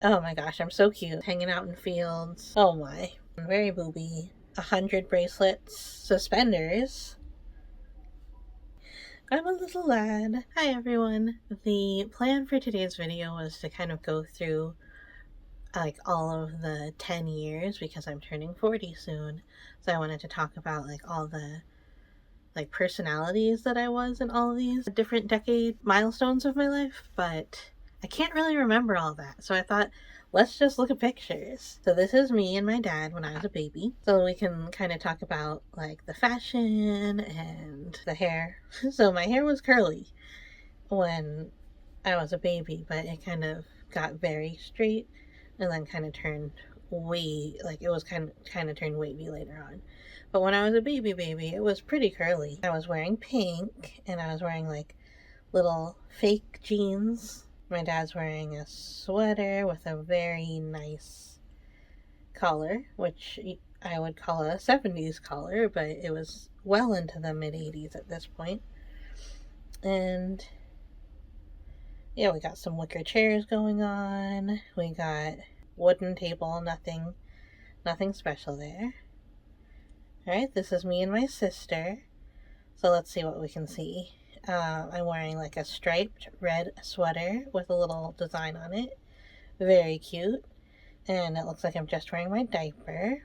Oh my gosh, I'm so cute. Hanging out in fields. Oh my. Very booby. 100 bracelets. Suspenders. I'm a little lad. Hi everyone. The plan for today's video was to kind of go through like all of the 10 years because I'm turning 40 soon. So I wanted to talk about like all the like personalities that I was in all of these different decade milestones of my life, but I can't really remember all that. So I thought, let's just look at pictures. So this is me and my dad when I was a baby. So we can kind of talk about like the fashion and the hair. So my hair was curly when I was a baby, but it kind of got very straight and then kind of turned it was kind of turned wavy later on. But when I was a baby, it was pretty curly. I was wearing pink and I was wearing like little fake jeans. My dad's wearing a sweater with a very nice collar, which I would call a 70s collar, but it was well into the mid 80s at this point. And yeah, we got some wicker chairs going on. We got wooden table, nothing special there. Alright, this is me and my sister. So let's see what we can see. I'm wearing like a striped red sweater with a little design on it. Very cute. And it looks like I'm just wearing my diaper.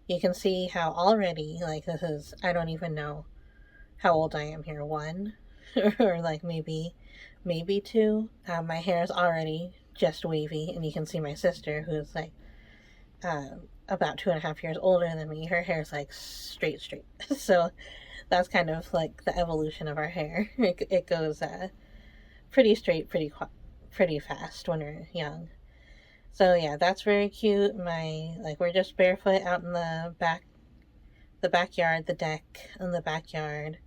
You can see how already, like this is, I don't even know how old I am here. 1 or like maybe 2. My hair is already just wavy, and you can see my sister, who's like about 2.5 years older than me. Her hair's like straight. So that's kind of like the evolution of our hair. It goes pretty straight, pretty fast when we're young. So yeah, that's very cute. We're just barefoot out in the backyard, the deck in the backyard.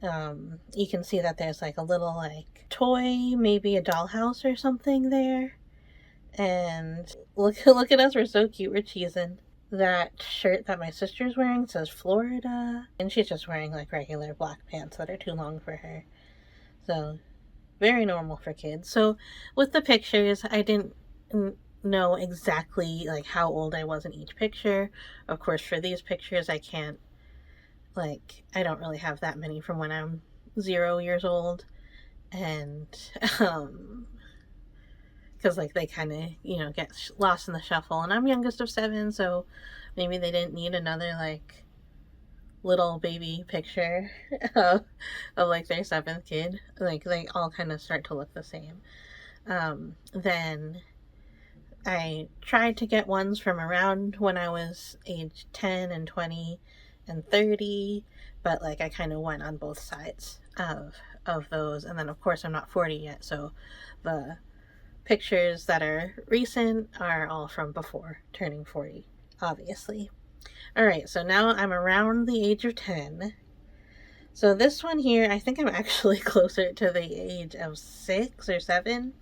You can see that there's like a little like toy, maybe a dollhouse or something there. And look at us, we're so cute, we're cheesing. That shirt that my sister's wearing says Florida, and she's just wearing like regular black pants that are too long for her. So very normal for kids. So with the pictures, I didn't know exactly like how old I was in each picture. Of course, for these pictures, I can't, like, I don't really have that many from when I'm 0 years old. And because like they kind of get lost in the shuffle, and I'm youngest of 7, so maybe they didn't need another like little baby picture of like their 7th kid. Like they all kind of start to look the same. Then I tried to get ones from around when I was age 10 and 20 and 30, but like I kind of went on both sides of those. And then of course I'm not 40 yet, so the pictures that are recent are all from before turning 40, obviously. All right, so now I'm around the age of 10. So this one here, I think I'm actually closer to the age of 6 or 7,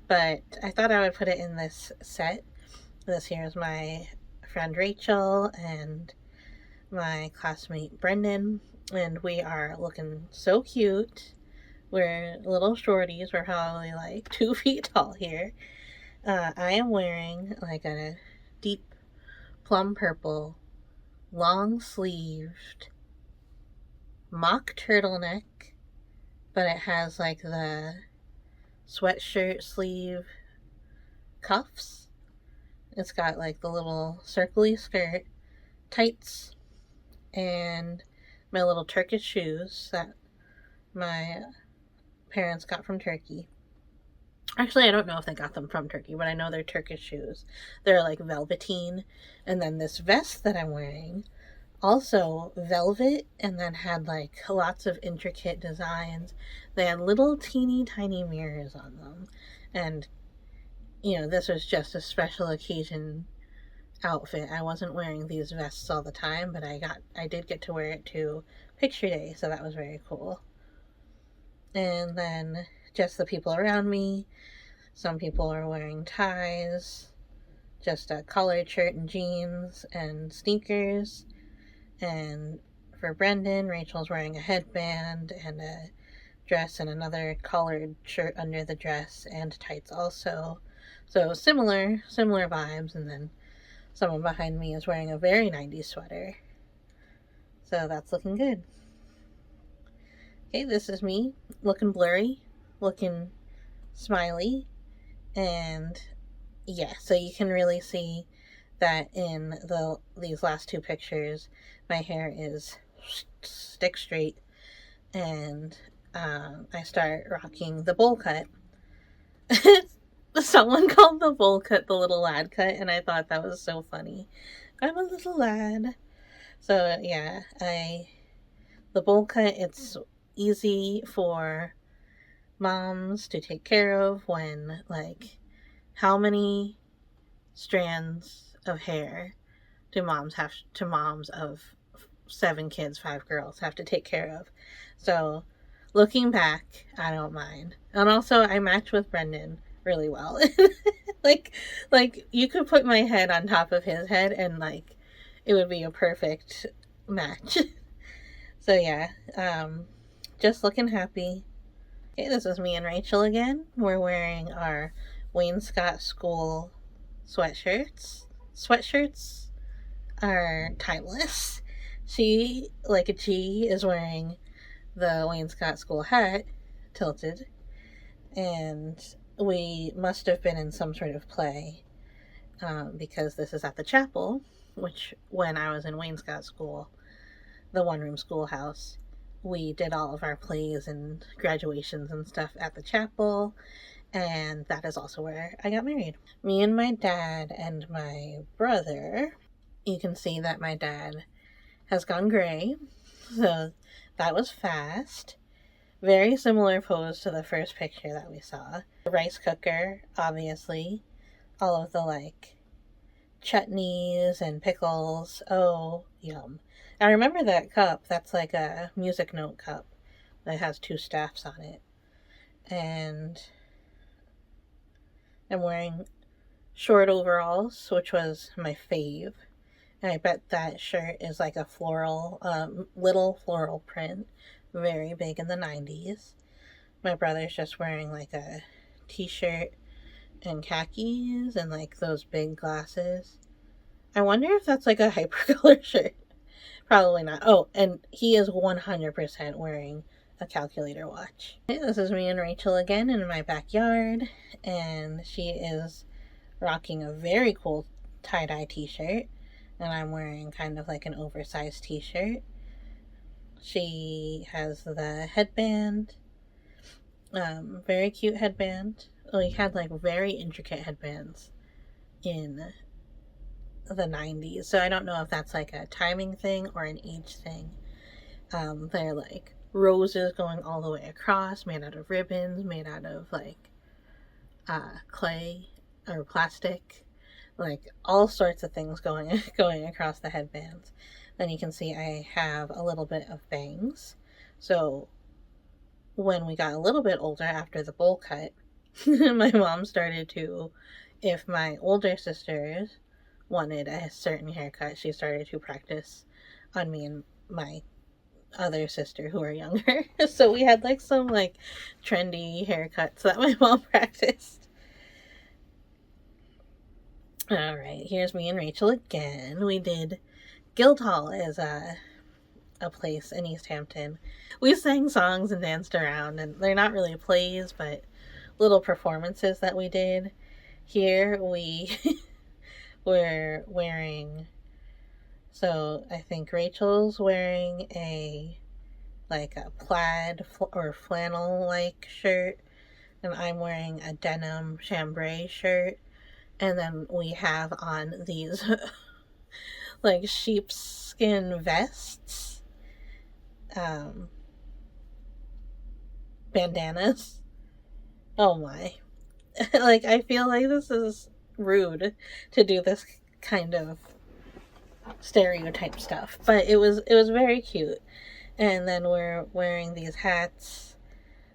but I thought I would put it in this set. This here is my friend Rachel and my classmate Brendan, and we are looking so cute. We're little shorties. We're probably like 2 feet tall here. I am wearing like a deep plum purple, long sleeved mock turtleneck, but it has like the sweatshirt sleeve cuffs. It's got like the little circly skirt, tights, and my little Turkish shoes that my parents got from Turkey. Actually, I don't know if they got them from Turkey, but I know they're Turkish shoes. They're like velveteen. And then this vest that I'm wearing, also velvet, and then had like lots of intricate designs. They had little teeny tiny mirrors on them. And, this was just a special occasion outfit. I wasn't wearing these vests all the time, but I did get to wear it to picture day, so that was very cool. And then just the people around me. Some people are wearing ties, just a collared shirt and jeans and sneakers. And for Brendan, Rachel's wearing a headband and a dress and another collared shirt under the dress and tights also. So similar vibes. And then someone behind me is wearing a very 90s sweater. So that's looking good. Okay, this is me looking blurry, looking smiley. And yeah, so you can really see that in these last two pictures, my hair is stick straight, and I start rocking the bowl cut. Someone called the bowl cut the little lad cut, and I thought that was so funny. I'm a little lad. So yeah, the bowl cut, it's easy for moms to take care of when, like, how many strands of hair do moms of 7 kids, 5 girls have to take care of? So looking back, I don't mind. And also I match with Brendan really well. like you could put my head on top of his head and like it would be a perfect match. So yeah, just looking happy. Okay, this is me and Rachel again. We're wearing our Wayne Scott School sweatshirts. Sweatshirts are timeless. She, like a G, is wearing the Wayne Scott School hat, tilted, and we must have been in some sort of play because this is at the chapel, which when I was in Wayne Scott School, the one-room schoolhouse, we did all of our plays and graduations and stuff at the chapel, and that is also where I got married. Me and my dad and my brother, you can see that my dad has gone gray, so that was fast. Very similar pose to the first picture that we saw. The rice cooker, obviously. All of the, like, chutneys and pickles. Oh, yum. I remember that cup. That's like a music note cup that has 2 staffs on it. And I'm wearing short overalls, which was my fave. And I bet that shirt is like a floral, little floral print. Very big in the 90s. My brother's just wearing like a t-shirt and khakis and like those big glasses. I wonder if that's like a hypercolor shirt. Probably not. Oh, and he is 100% wearing a calculator watch. This is me and Rachel again in my backyard, and she is rocking a very cool tie-dye t-shirt, and I'm wearing kind of like an oversized t-shirt. She has the headband, very cute headband. We had like very intricate headbands in the 90s, so I don't know if that's like a timing thing or an age thing. They're like roses going all the way across, made out of ribbons, made out of like clay or plastic, like all sorts of things going across the headbands. Then you can see I have a little bit of bangs. So when we got a little bit older after the bowl cut, my mom started to, if my older sisters wanted a certain haircut, she started to practice on me and my other sister who are younger. So we had like some like trendy haircuts that my mom practiced. All right, here's me and Rachel again. We did Guildhall as a place in East Hampton. We sang songs and danced around, and they're not really plays, but little performances that we did. Here we were wearing, so I think Rachel's wearing a plaid or flannel like shirt, and I'm wearing a denim chambray shirt, and then we have on these like sheepskin vests, bandanas. Oh my. Like, I feel like this is rude to do this kind of stereotype stuff, but it was very cute. And then we're wearing these hats,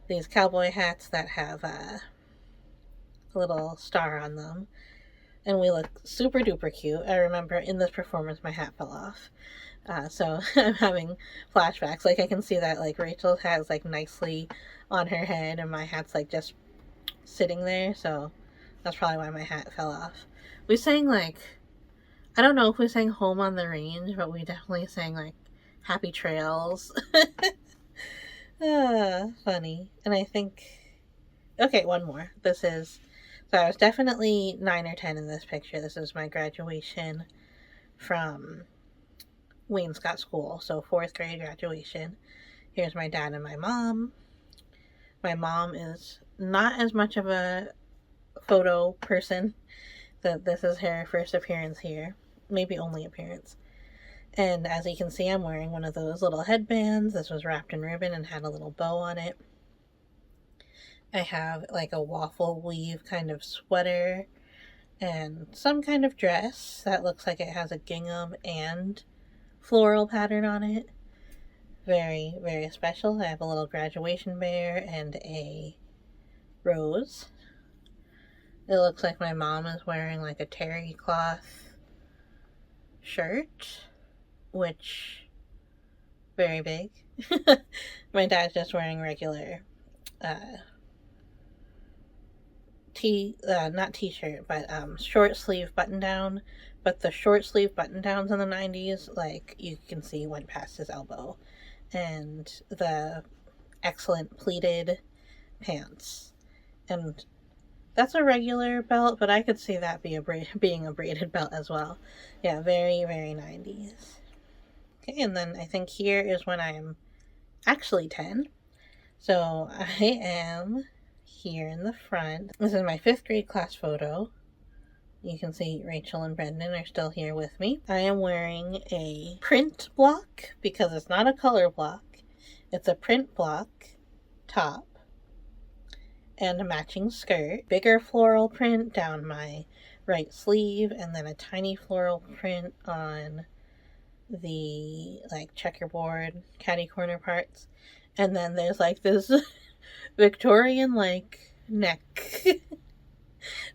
these cowboy hats that have a little star on them, and we look super duper cute. I remember in this performance my hat fell off, so I'm having flashbacks. Like, I can see that like Rachel's hat is like nicely on her head and my hat's like just sitting there, so That's probably why my hat fell off. We sang like, I don't know if we sang Home on the Range, but we definitely sang like Happy Trails. Funny. And I think, okay, one more. So I was definitely 9 or 10 in this picture. This is my graduation from Wayne-Scott School, so 4th grade graduation. Here's my dad and my mom. My mom is not as much of a photo person. This is her first appearance here, maybe only appearance. And as you can see, I'm wearing one of those little headbands. This was wrapped in ribbon and had a little bow on it. I have like a waffle weave kind of sweater and some kind of dress that looks like it has a gingham and floral pattern on it. Very, very special. I have a little graduation bear and a rose. It looks like my mom is wearing like a terry cloth shirt, which, very big. My dad's just wearing regular not t-shirt, but short sleeve button down. But the short sleeve button downs in the 90s, like you can see, went past his elbow. And the excellent pleated pants. And that's a regular belt, but I could see that being a braided belt as well. Yeah, very, very 90s. Okay, and then I think here is when I'm actually 10. So I am here in the front. This is my 5th grade class photo. You can see Rachel and Brendan are still here with me. I am wearing a print block because it's not a color block. It's a print block top and a matching skirt. Bigger floral print down my right sleeve, and then a tiny floral print on the like checkerboard catty corner parts. And then there's like this Victorian like neck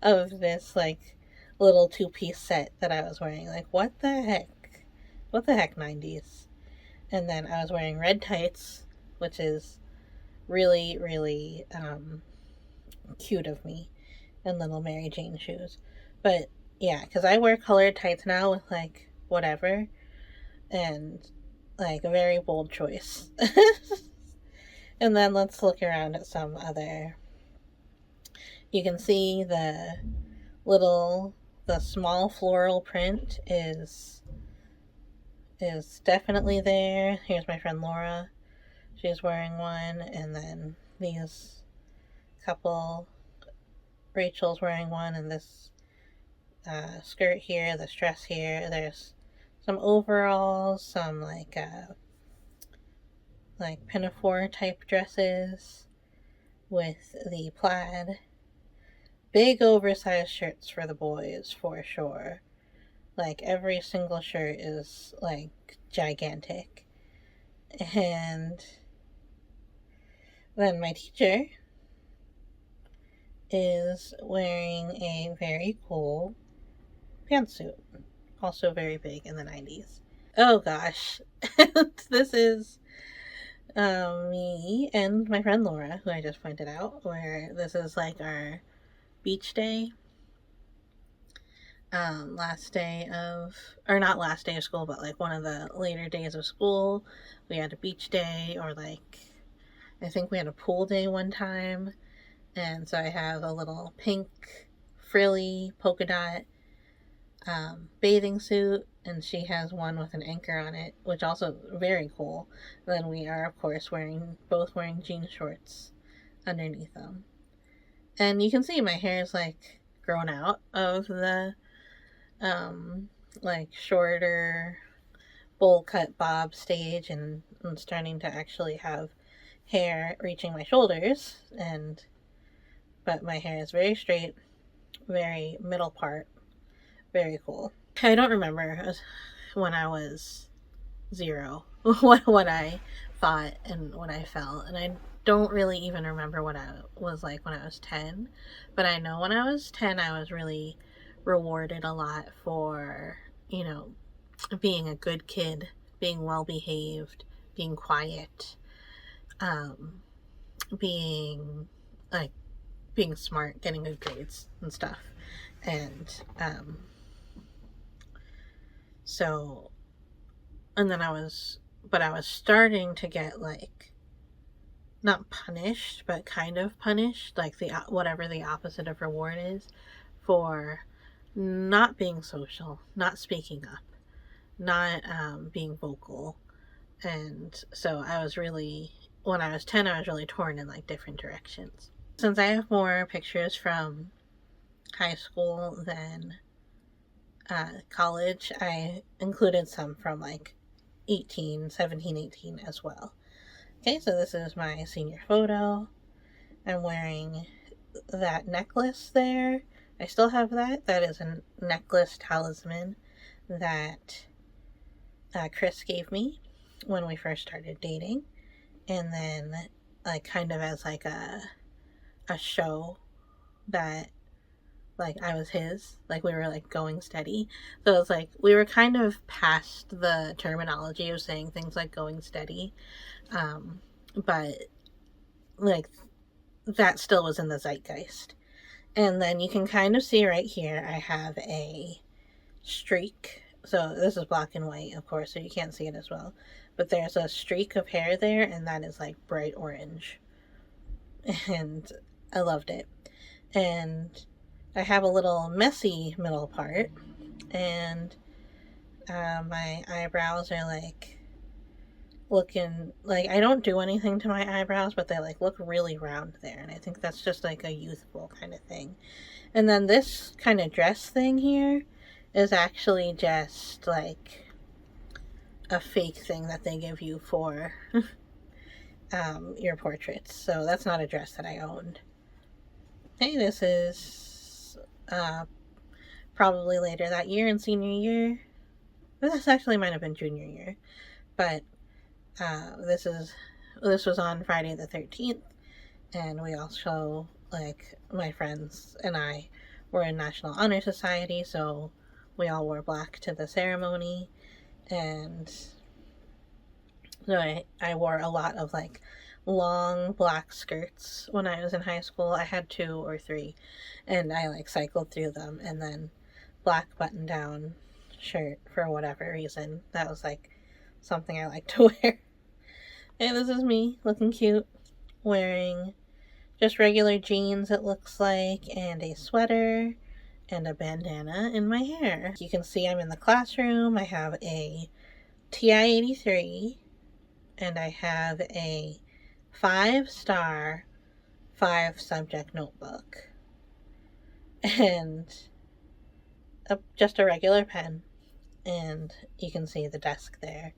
of this like little 2-piece set that I was wearing. Like, what the heck? What the heck, 90s? And then I was wearing red tights, which is really, really cute of me, and little Mary Jane shoes. But yeah, because I wear colored tights now with like whatever, and like a very bold choice. And then let's look around at some other. You can see the small floral print is definitely there. Here's my friend Laura. She's wearing one, and then these couple, Rachel's wearing one, and this skirt here, this dress here. There's some overalls, some like pinafore type dresses with the plaid. Big oversized shirts for the boys, for sure. Like, every single shirt is like gigantic. And then my teacher is wearing a very cool pantsuit, also very big in the 90s. Oh gosh. This is me and my friend Laura, who I just pointed out, where this is like our beach day. Last day of, or not last day of school, but like one of the later days of school. We had a beach day, or like, I think we had a pool day one time. And so I have a little pink frilly polka dot bathing suit, and she has one with an anchor on it, which also very cool. Then we are, of course, both wearing jean shorts underneath them. And you can see my hair is like grown out of the like shorter bowl cut bob stage, and I'm starting to actually have hair reaching my shoulders, but my hair is very straight, very middle part, very cool. I don't remember when I was 0 what I thought and what I felt, and I don't really even remember what I was like when I was 10, but I know when I was 10 I was really rewarded a lot for, being a good kid, being well behaved, being quiet, being like being smart, getting good grades and stuff. And so, and then I was starting to get like, not punished, but kind of punished, like the whatever the opposite of reward is, for not being social, not speaking up, not being vocal. And so I was really, when I was 10, I was really torn in like different directions. Since I have more pictures from high school than college, I included some from like 17, 18 as well. Okay, so this is my senior photo. I'm wearing that necklace there. I still have that. That is a necklace talisman that Chris gave me when we first started dating. And then, like, kind of as like a show that, like, I was his, like, we were like going steady. So it's like we were kind of past the terminology of saying things like going steady, but like that still was in the zeitgeist. And then you can kind of see right here I have a streak. So this is black and white, of course, so you can't see it as well, but there's a streak of hair there, and that is like bright orange, and I loved it. And I have a little messy middle part, and my eyebrows are like looking like, I don't do anything to my eyebrows, but they like look really round there, and I think that's just like a youthful kind of thing. And then this kind of dress thing here is actually just like a fake thing that they give you for your portraits. So that's not a dress that I owned. Hey, this is probably later that year in senior year. This actually might have been junior year, but this was on Friday the 13th, and we also, like, my friends and I were in National Honor Society, so we all wore black to the ceremony. And so I wore a lot of like long black skirts when I was in high school. I had 2 or 3, and I like cycled through them. And then black button down shirt for whatever reason. That was like something I like to wear. Hey, this is me looking cute, wearing just regular jeans, it looks like, and a sweater and a bandana in my hair. You can see I'm in the classroom. I have a TI-83, and I have a 5-star 5-subject notebook, and just a regular pen, and you can see the desk there.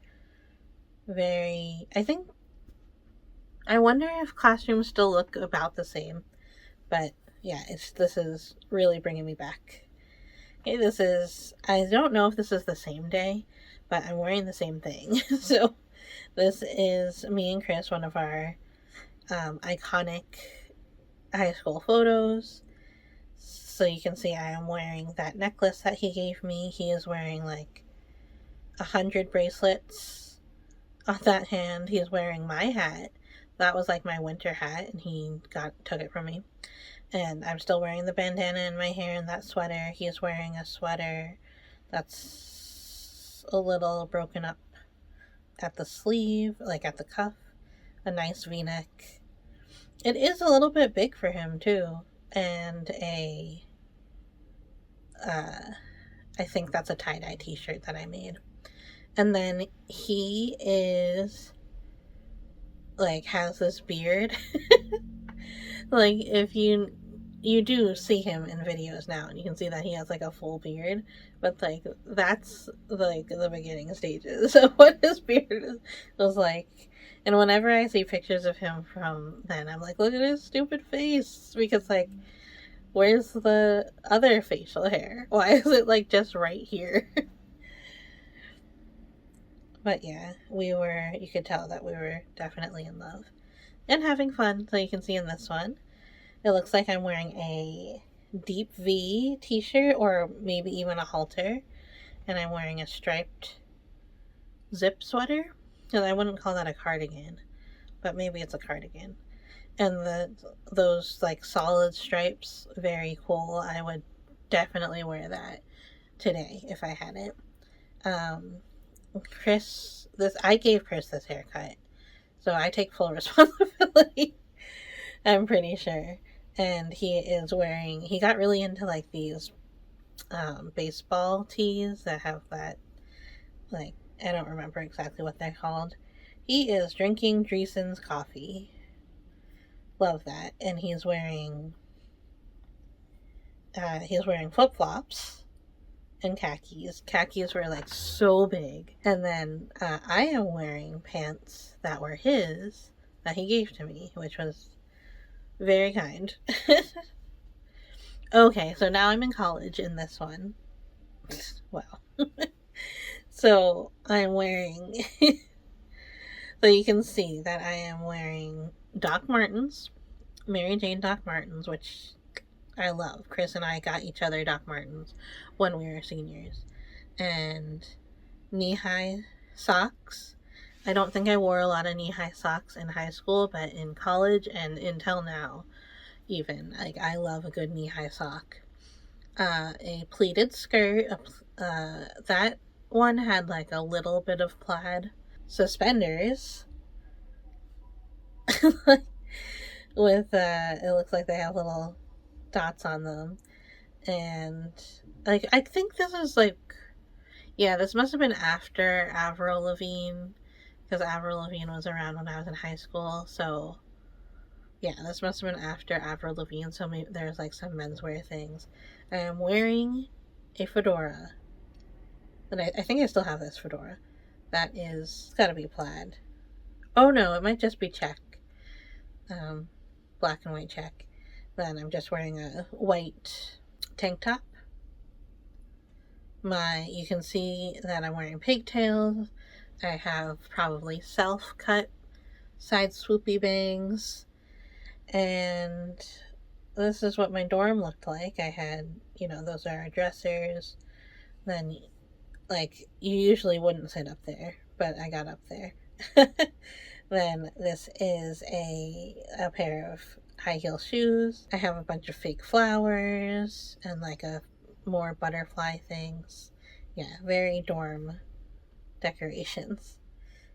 I wonder if classrooms still look about the same, but yeah, this is really bringing me back. Okay, I don't know if this is the same day, but I'm wearing the same thing. So this is me and Chris, one of our iconic high school photos. So you can see I am wearing that necklace that he gave me. He is wearing like 100 bracelets on that hand. He is wearing my hat. That was like my winter hat, and he took it from me. And I'm still wearing the bandana in my hair and that sweater. He is wearing a sweater that's a little broken up at the sleeve, like at the cuff. A nice v-neck. It is a little bit big for him too. And I think that's a tie-dye t-shirt that I made. And then he is like has this beard. Like, if you do see him in videos now, and you can see that he has like a full beard, but like that's like the beginning stages of what his beard was like. And whenever I see pictures of him from then, I'm like, look at his stupid face, because like, where's the other facial hair? Why is it like just right here? But yeah, you could tell that we were definitely in love and having fun. So you can see in this one, it looks like I'm wearing a deep V t-shirt, or maybe even a halter, and I'm wearing a striped zip sweater. And I wouldn't call that a cardigan, but maybe it's a cardigan. And those like solid stripes, very cool. I would definitely wear that today if I had it. Um, I gave Chris this haircut, so I take full responsibility. I'm pretty sure. And he got really into like these baseball tees that have that, like, I don't remember exactly what they're called. He is drinking Dreesen's coffee. Love that. And he's wearing flip flops and khakis. Khakis were like so big. And then I am wearing pants that were his that he gave to me, which was very kind. Okay, so now I'm in college in this one. Wow. So I'm wearing, so you can see that I am wearing Doc Martens, Mary Jane Doc Martens, which I love. Chris and I got each other Doc Martens when we were seniors. And knee-high socks. I don't think I wore a lot of knee-high socks in high school, but in college and until now, even, like, I love a good knee-high sock. A pleated skirt. That one had like a little bit of plaid. Suspenders. With it looks like they have little dots on them. And like, I think this is like, yeah, this must have been after Avril Lavigne, because Avril Lavigne was around when I was in high school. So yeah, this must have been after Avril Lavigne. So maybe there's like some menswear things. I am wearing a fedora. And I think I still have this fedora. That is, it's gotta be plaid. Oh no, it might just be check. Black and white check. Then I'm just wearing a white tank top. You can see that I'm wearing pigtails. I have probably self-cut side swoopy bangs. And this is what my dorm looked like. I had, those are our dressers. Then, like, you usually wouldn't sit up there, but I got up there. Then this is a pair of high heel shoes. I have a bunch of fake flowers and like more butterfly things. Yeah, very dorm decorations.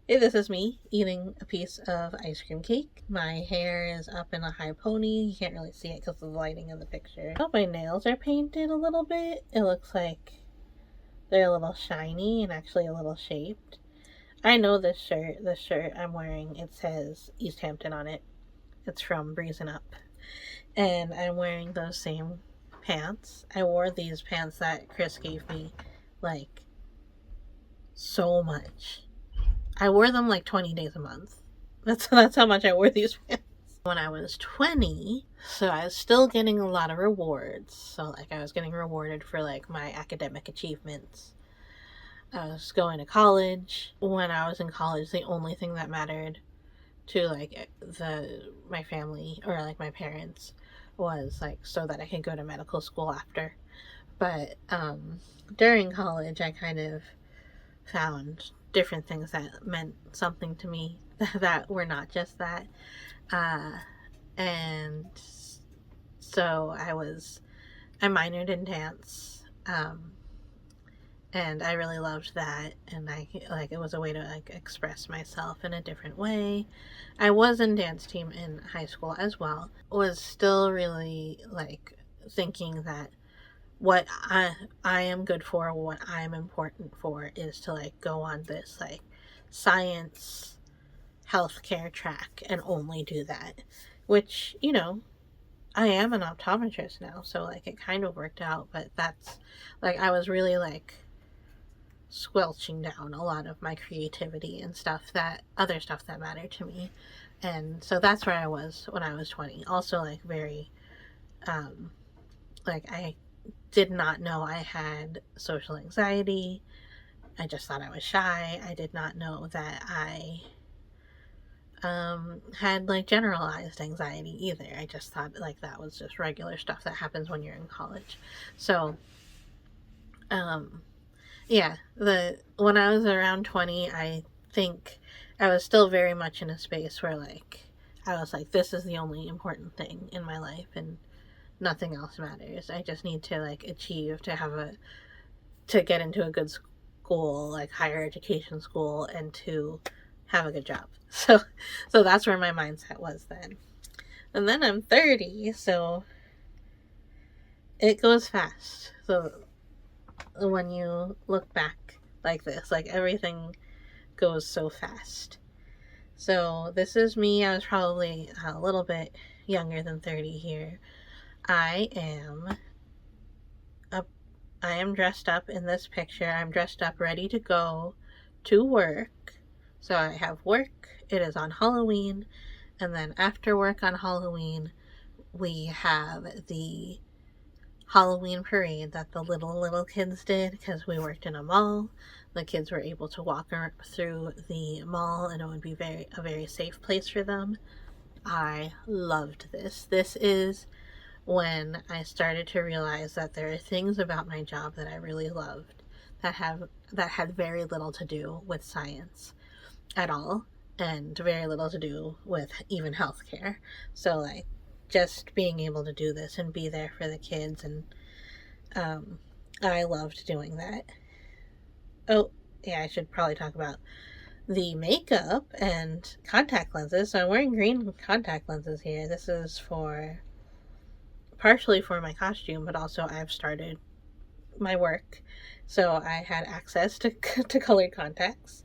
Hey, this is me eating a piece of ice cream cake. My hair is up in a high pony. You can't really see it because of the lighting of the picture. Oh, my nails are painted a little bit. It looks like they're a little shiny and actually a little shaped. I know this shirt I'm wearing, it says East Hampton on it. It's from Breezing Up. And I'm wearing those same pants. I wore these pants that Chris gave me, like, so much. I wore them like 20 days a month. That's how much I wore these pants. When I was 20, so I was still getting a lot of rewards. So, like, I was getting rewarded for, like, my academic achievements. I was going to college. When I was in college, the only thing that mattered to like my family or like my parents was like so that I could go to medical school after. But during college, I kind of found different things that meant something to me that were not just that. And so I minored in dance. And I really loved that, and it was a way to like express myself in a different way. I was in dance team in high school as well. Was still really like thinking that what I am good for, what I'm important for, is to like go on this like science healthcare track and only do that, which I am an optometrist now, so like it kind of worked out. But that's like I was really like squelching down a lot of my creativity and other stuff that mattered to me. And so that's where I was when I was 20. Also like very like I did not know I had social anxiety. I just thought I was shy. I did not know that I had like generalized anxiety either. I just thought like that was just regular stuff that happens when you're in college. So yeah, when I was around 20, I think I was still very much in a space where like I was like, this is the only important thing in my life, and nothing else matters. I just need to like achieve to get into a good school, like higher education school, and to have a good job. So that's where my mindset was then. And then I'm 30, so it goes fast. So when you look back like this, like everything goes so fast. So this is me. I was probably a little bit younger than 30 here. I am I am dressed up in this picture. I'm dressed up ready to go to work. So I have work. It is on Halloween. And then after work on Halloween, we have the Halloween parade that the little kids did because we worked in a mall. The kids were able to walk through the mall and it would be a very safe place for them. I loved this. This is when I started to realize that there are things about my job that I really loved that had very little to do with science at all, and very little to do with even healthcare. So like just being able to do this and be there for the kids, and I loved doing that. Oh yeah, I should probably talk about the makeup and contact lenses. So I'm wearing green contact lenses here. This is partially for my costume, but also I've started my work, so I had access to to colored contacts.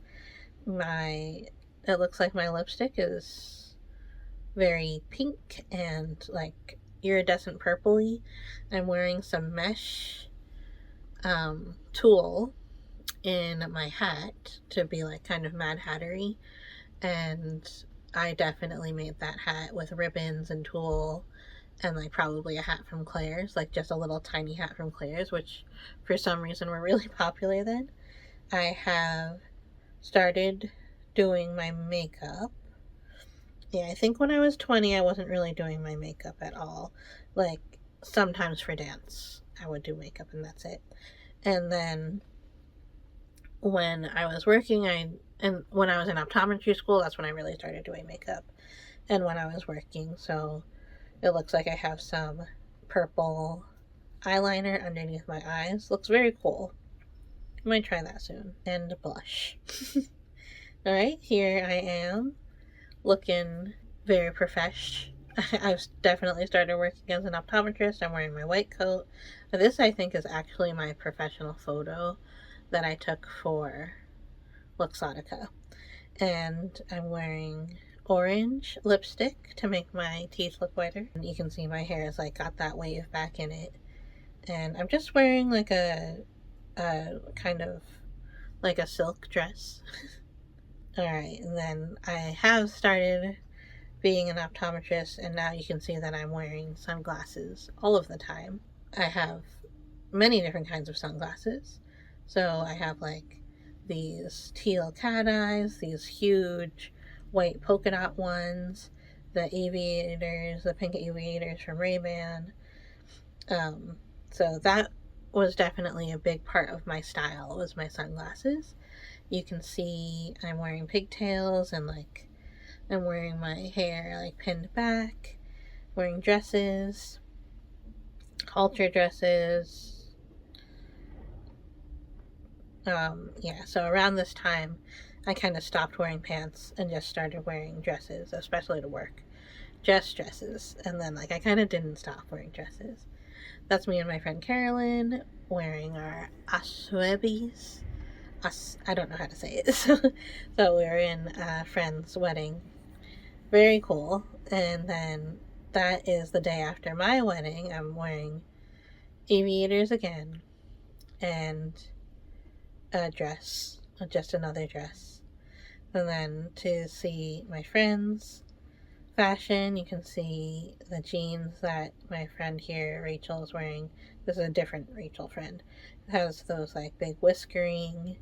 It looks like my lipstick is very pink and like iridescent purpley. I'm wearing some mesh tulle in my hat to be like kind of Mad Hattery, and I definitely made that hat with ribbons and tulle and like probably a hat from Claire's, like just a little tiny hat from Claire's, which for some reason were really popular then. I have started doing my makeup. Yeah, I think when I was 20, I wasn't really doing my makeup at all. Like sometimes for dance, I would do makeup and that's it. And then when I was working, and when I was in optometry school, that's when I really started doing makeup. And when I was working, so it looks like I have some purple eyeliner underneath my eyes. Looks very cool. I might try that soon. And blush. Alright, here I am looking very profesh. I've definitely started working as an optometrist. I'm wearing my white coat. This, I think, is actually my professional photo that I took for Luxottica. And I'm wearing orange lipstick to make my teeth look whiter. And you can see my hair is like got that wave back in it. And I'm just wearing like a kind of like a silk dress. Alright, and then I have started being an optometrist, and now you can see that I'm wearing sunglasses all of the time. I have many different kinds of sunglasses. So I have like these teal cat eyes, these huge white polka dot ones, the aviators, the pink aviators from Ray-Ban. So that was definitely a big part of my style, was my sunglasses. You can see I'm wearing pigtails and like I'm wearing my hair like pinned back, wearing dresses, halter dresses. Yeah, so around this time I kind of stopped wearing pants and just started wearing dresses, especially to work. Just dresses. And then like I kind of didn't stop wearing dresses. That's me and my friend Carolyn wearing our aswebis. I don't know how to say it. So we were in a friend's wedding. Very cool. And then that is the day after my wedding. I'm wearing aviators again and a dress, just another dress. And then to see my friends' fashion, you can see the jeans that my friend here, Rachel, is wearing. This is a different Rachel friend. It has those like big whiskering,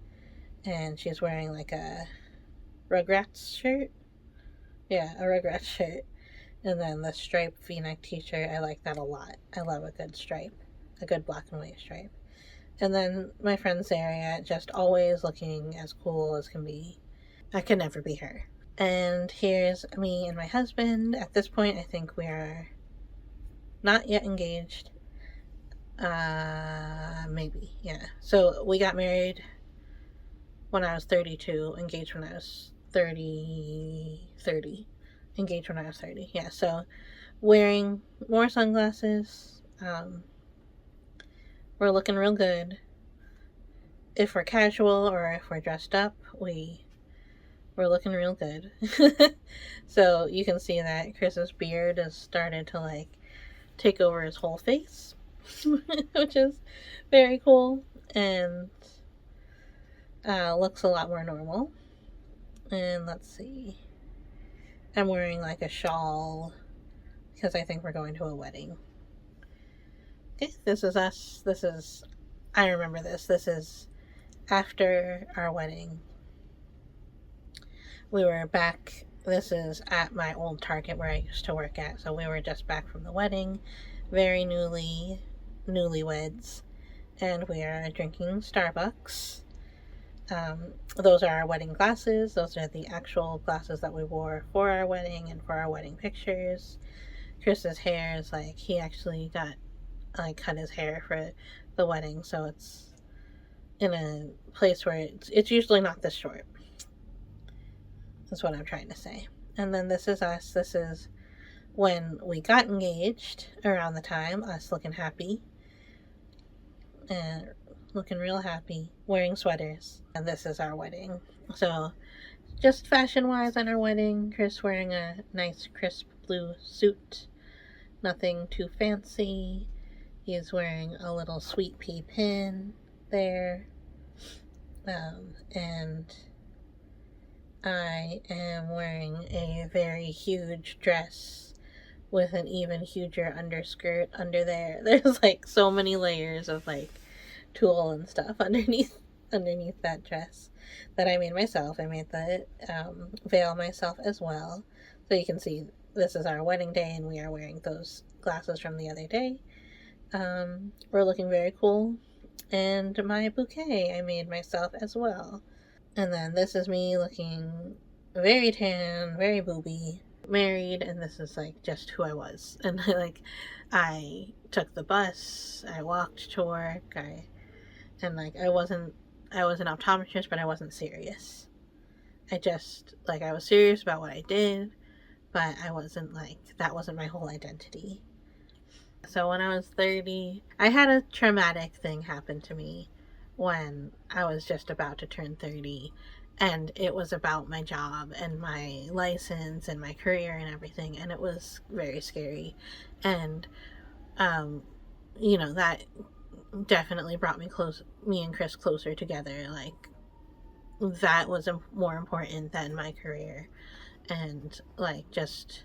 and she's wearing like a Rugrats shirt. Yeah, a Rugrats shirt. And then the striped v-neck t-shirt, I like that a lot. I love a good stripe, a good black and white stripe. And then my friend Sarah, just always looking as cool as can be. I could never be her. And here's me and my husband. At this point, I think we are not yet engaged. Maybe, yeah. So we got married when I was 32, engaged when I was 30. Engaged when I was 30, yeah. So wearing more sunglasses. We're looking real good. If we're casual or if we're dressed up, we're looking real good. So you can see that Chris's beard has started to like take over his whole face, which is very cool and looks a lot more normal. And let's see, I'm wearing like a shawl because I think we're going to a wedding. Okay, this is us. I remember this. This is after our wedding. We were back. This is at my old Target where I used to work at. So we were just back from the wedding, very newlyweds, and we are drinking Starbucks. Those are our wedding glasses. Those are the actual glasses that we wore for our wedding and for our wedding pictures. Chris's hair is like, he actually got cut his hair for the wedding, so it's in a place where it's usually not this short. That's what I'm trying to say. And then this is us. This is when we got engaged, around the time, us looking happy and looking real happy, wearing sweaters. And this is our wedding. So just fashion wise on our wedding, Chris wearing a nice crisp blue suit, nothing too fancy. He's wearing a little sweet pea pin there, and I am wearing a very huge dress with an even huger underskirt under there. There's like so many layers of like tulle and stuff underneath that dress that I made myself. I made the veil myself as well. So you can see this is our wedding day and we are wearing those glasses from the other day. We're looking very cool. And my bouquet I made myself as well. And then this is me looking very tan, very booby, married, and this is like just who I was. And like I took the bus, I walked to work, I was an optometrist, but I wasn't serious. I was serious about what I did, but I wasn't that wasn't my whole identity. So when I was 30, I had a traumatic thing happen to me when I was just about to turn 30, and it was about my job and my license and my career and everything, and it was very scary. And that definitely brought me and Chris closer together. Like that was more important than my career, and like just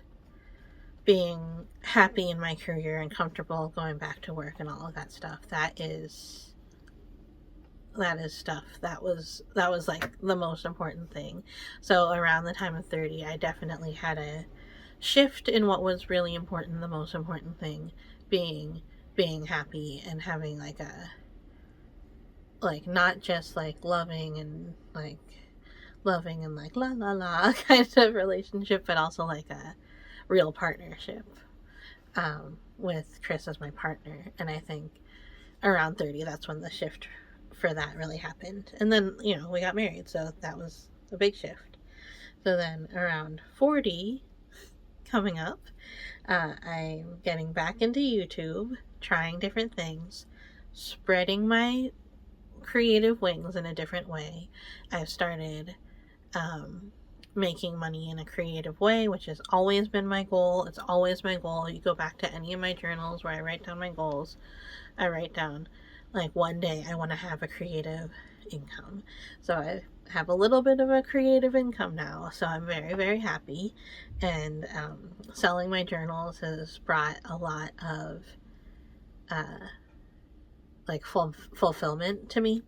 being happy in my career and comfortable going back to work and all of that stuff. That is stuff that was like the most important thing. So around the time of 30, I definitely had a shift in what was really important. The most important thing being happy and having like a not just like loving and like la la la kind of relationship, but also like a real partnership with Chris as my partner. And I think around 30, that's when the shift for that really happened. And then we got married, so that was a big shift. So then around 40 coming up, I'm getting back into YouTube, trying different things, spreading my creative wings in a different way. I've started making money in a creative way, which has always been my goal. It's always my goal. You go back to any of my journals where I write down my goals, I write down like one day I want to have a creative income. So I have a little bit of a creative income now, so I'm very, very happy. And selling my journals has brought a lot of fulfillment to me.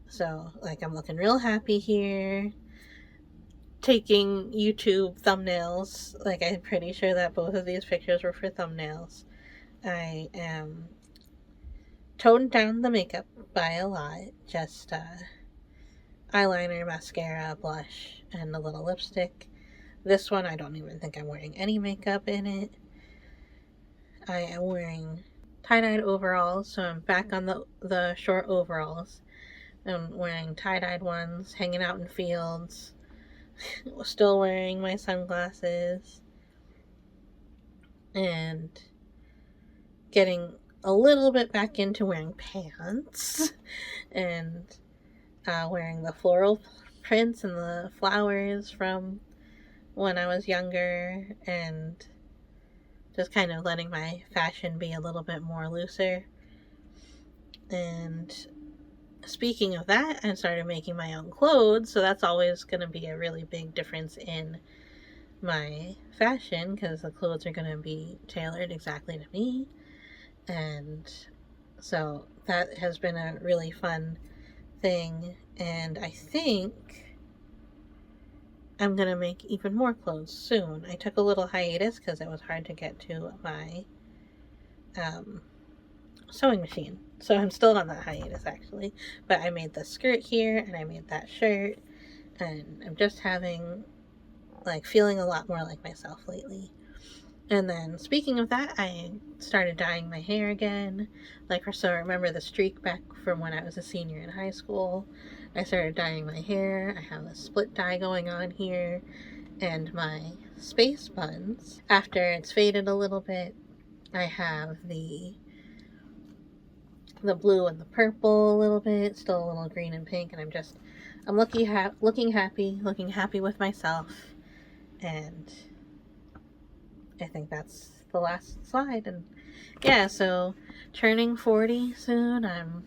So like I'm looking real happy here, taking YouTube thumbnails. Like I'm pretty sure that both of these pictures were for thumbnails. I am toned down the makeup by a lot, just eyeliner, mascara, blush, and a little lipstick. This one, I don't even think I'm wearing any makeup in it. I am wearing tie-dyed overalls, so I'm back on the short overalls. I'm wearing tie-dyed ones, hanging out in fields, still wearing my sunglasses, and getting a little bit back into wearing pants, and wearing the floral prints and the flowers from when I was younger, and just kind of letting my fashion be a little bit more looser. And speaking of that, I started making my own clothes, so that's always going to be a really big difference in my fashion, because the clothes are going to be tailored exactly to me. And so that has been a really fun thing, and I think I'm gonna make even more clothes soon. I took a little hiatus because it was hard to get to my sewing machine, so I'm still on that hiatus actually, but I made the skirt here and I made that shirt, and I'm just feeling a lot more like myself lately. And then, speaking of that, I started dyeing my hair again. So remember the streak back from when I was a senior in high school? I started dyeing my hair. I have a split dye going on here. And my space buns, after it's faded a little bit, I have the blue and the purple a little bit, still a little green and pink, and I'm looking happy with myself. And I think that's the last slide. And yeah, so turning 40 soon. I'm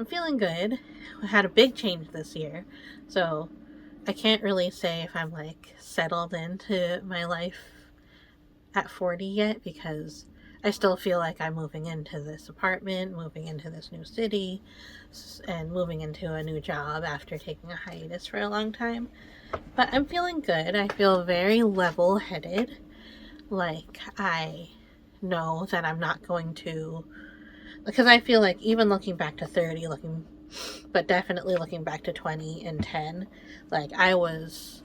feeling good. I had a big change this year, so I can't really say if I'm settled into my life at 40 yet, because I still feel like I'm moving into this apartment, moving into this new city, and moving into a new job after taking a hiatus for a long time. But I'm feeling good. I feel very level-headed. I know that I'm not going to, because I feel like even looking back to 30, but definitely looking back to 20 and 10, I was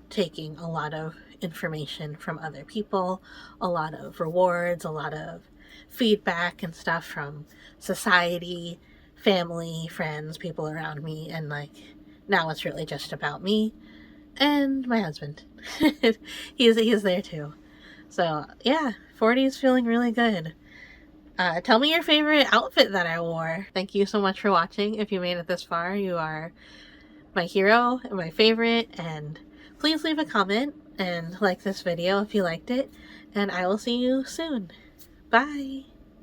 taking a lot of information from other people, a lot of rewards, a lot of feedback and stuff from society, family, friends, people around me, and now it's really just about me and my husband. he's there too. So yeah, 40 is feeling really good. Tell me your favorite outfit that I wore. Thank you so much for watching. If you made it this far, you are my hero and my favorite, and please leave a comment and like this video if you liked it, and I will see you soon. Bye!